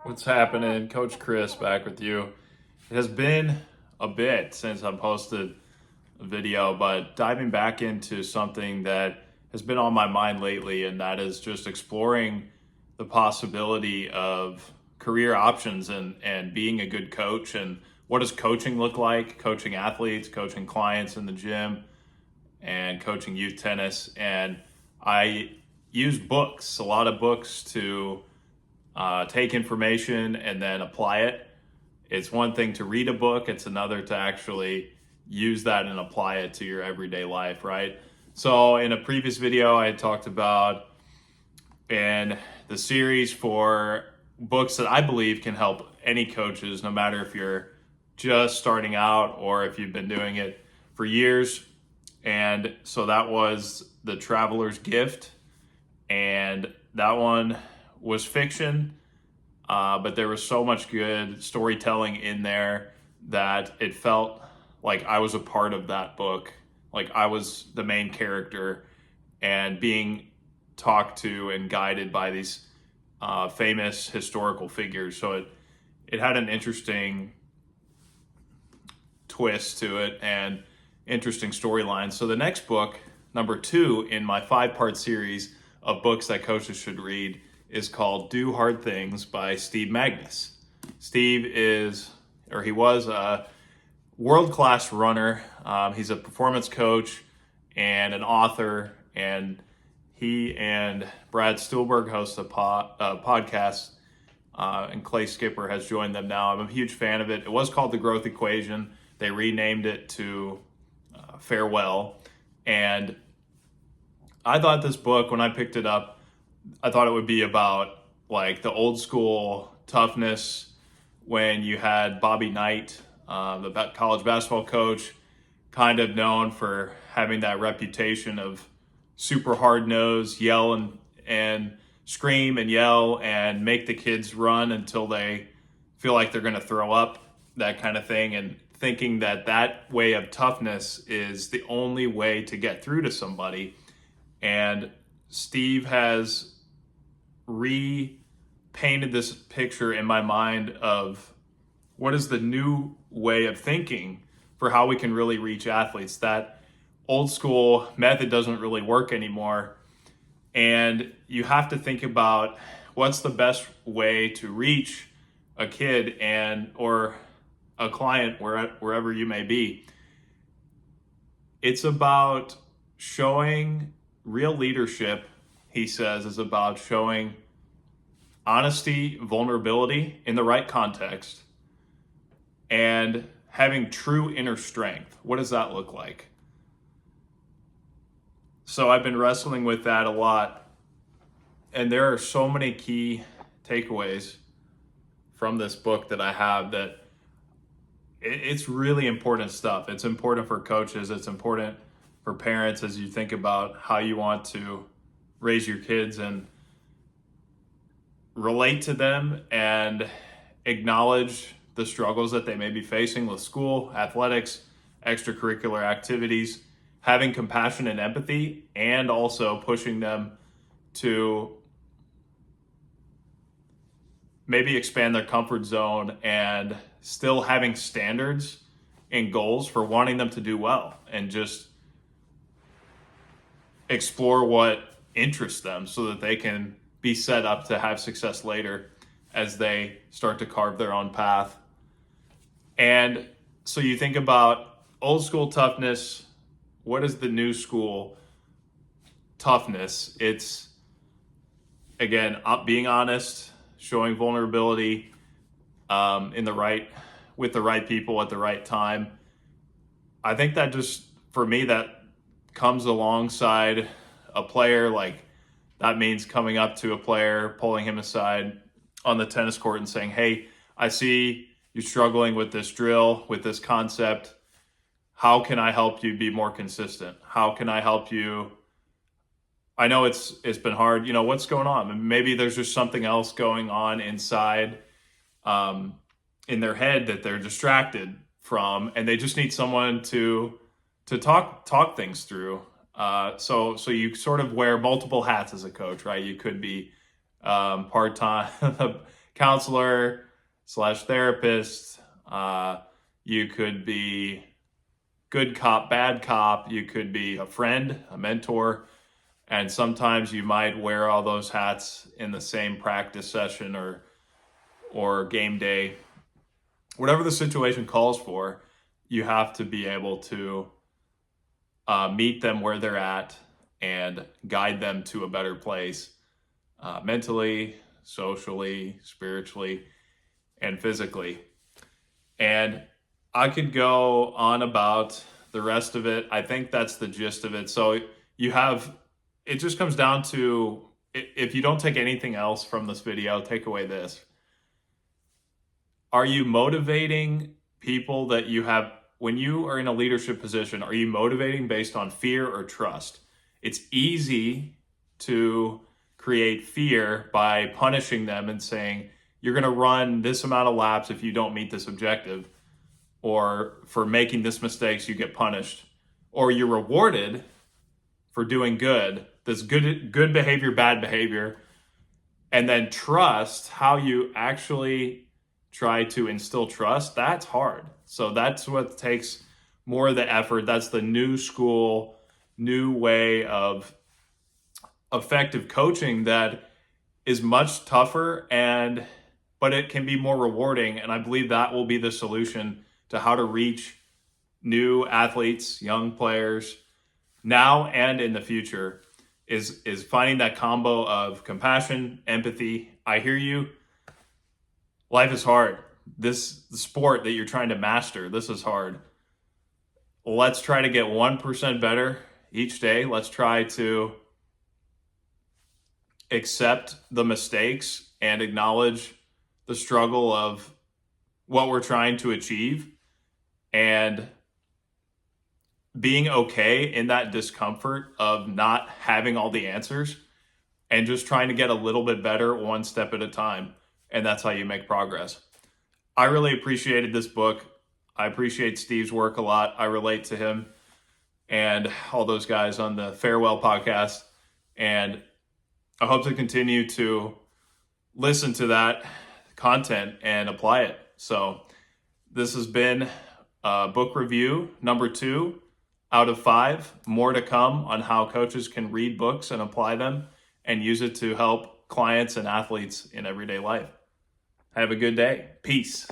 What's happening? Coach Chris back with you. It has been a bit since I posted a video, but diving back into something that has been on my mind lately, and that is just exploring the possibility of career options and being a good coach. And what does coaching look like? Coaching athletes, coaching clients in the gym, and coaching youth tennis. And I use books, a lot of books to take information and then apply it. It's one thing to read a book, it's another to actually use that and apply it to your everyday life, right? So in a previous video, I talked about in the series for books that I believe can help any coaches, no matter if you're just starting out or if you've been doing it for years. And so that was The Traveler's Gift. And that one was fiction, but there was so much good storytelling in there that it felt like I was a part of that book, like I was the main character and being talked to and guided by these famous historical figures. So it had an interesting twist to it and interesting storyline. So the next book, number 2 in my 5-part series of books that coaches should read, is called Do Hard Things by Steve Magness. Steve he was a world-class runner. He's a performance coach and an author, and he and Brad Stuhlberg host a podcast, and Clay Skipper has joined them now. I'm a huge fan of it. It was called The Growth Equation. They renamed it to Farewell. And I thought this book, when I picked it up, I thought it would be about like the old school toughness when you had Bobby Knight, the college basketball coach, kind of known for having that reputation of super hard nosed, yell and scream and yell and make the kids run until they feel like they're going to throw up, that kind of thing. And thinking that that way of toughness is the only way to get through to somebody. And Steve has repainted this picture in my mind of what is the new way of thinking for how we can really reach athletes. That old school method doesn't really work anymore. And you have to think about what's the best way to reach a kid or a client wherever you may be. It's about showing real leadership, he says, is about showing honesty, vulnerability in the right context, and having true inner strength. What does that look like? So I've been wrestling with that a lot, and there are so many key takeaways from this book that I have that it's really important stuff. It's important for coaches. It's important for parents as you think about how you want to raise your kids and relate to them and acknowledge the struggles that they may be facing with school, athletics, extracurricular activities, having compassion and empathy, and also pushing them to maybe expand their comfort zone and still having standards and goals for wanting them to do well and just explore what interests them so that they can be set up to have success later as they start to carve their own path. And so you think about old school toughness. What is the new school toughness? It's, again, being honest, showing vulnerability with the right people at the right time. I think that just, for me, that comes alongside a player. Like, that means coming up to a player, pulling him aside on the tennis court and saying, hey, I see you're struggling with this drill, with this concept. How can I help you be more consistent? How can I help you? I know it's been hard. You know, what's going on? And maybe there's just something else going on inside in their head that they're distracted from, and they just need someone to talk things through. So you sort of wear multiple hats as a coach, right? You could be part-time counselor slash therapist. You could be good cop, bad cop. You could be a friend, a mentor. And sometimes you might wear all those hats in the same practice session or game day. Whatever the situation calls for, you have to be able to meet them where they're at and guide them to a better place, mentally, socially, spiritually, and physically. And I could go on about the rest of it. I think that's the gist of it. So it just comes down to, if you don't take anything else from this video, take away this. Are you motivating people that you have, when you are in a leadership position, are you motivating based on fear or trust? It's easy to create fear by punishing them and saying, you're going to run this amount of laps if you don't meet this objective, or for making this mistakes, you get punished, or you're rewarded for doing good, this good behavior, bad behavior, and then trust, how you actually try to instill trust, that's hard. So that's what takes more of the effort. That's the new school, new way of effective coaching that is much tougher, but it can be more rewarding. And I believe that will be the solution to how to reach new athletes, young players, now and in the future, is finding that combo of compassion, empathy. I hear you. Life is hard. The sport that you're trying to master, this is hard. Let's try to get 1% better each day. Let's try to accept the mistakes and acknowledge the struggle of what we're trying to achieve, and being okay in that discomfort of not having all the answers, and just trying to get a little bit better one step at a time. And that's how you make progress. I really appreciated this book. I appreciate Steve's work a lot. I relate to him and all those guys on the Farewell podcast. And I hope to continue to listen to that content and apply it. So this has been book review number 2 out of 5. More to come on how coaches can read books and apply them and use it to help clients and athletes in everyday life. Have a good day. Peace.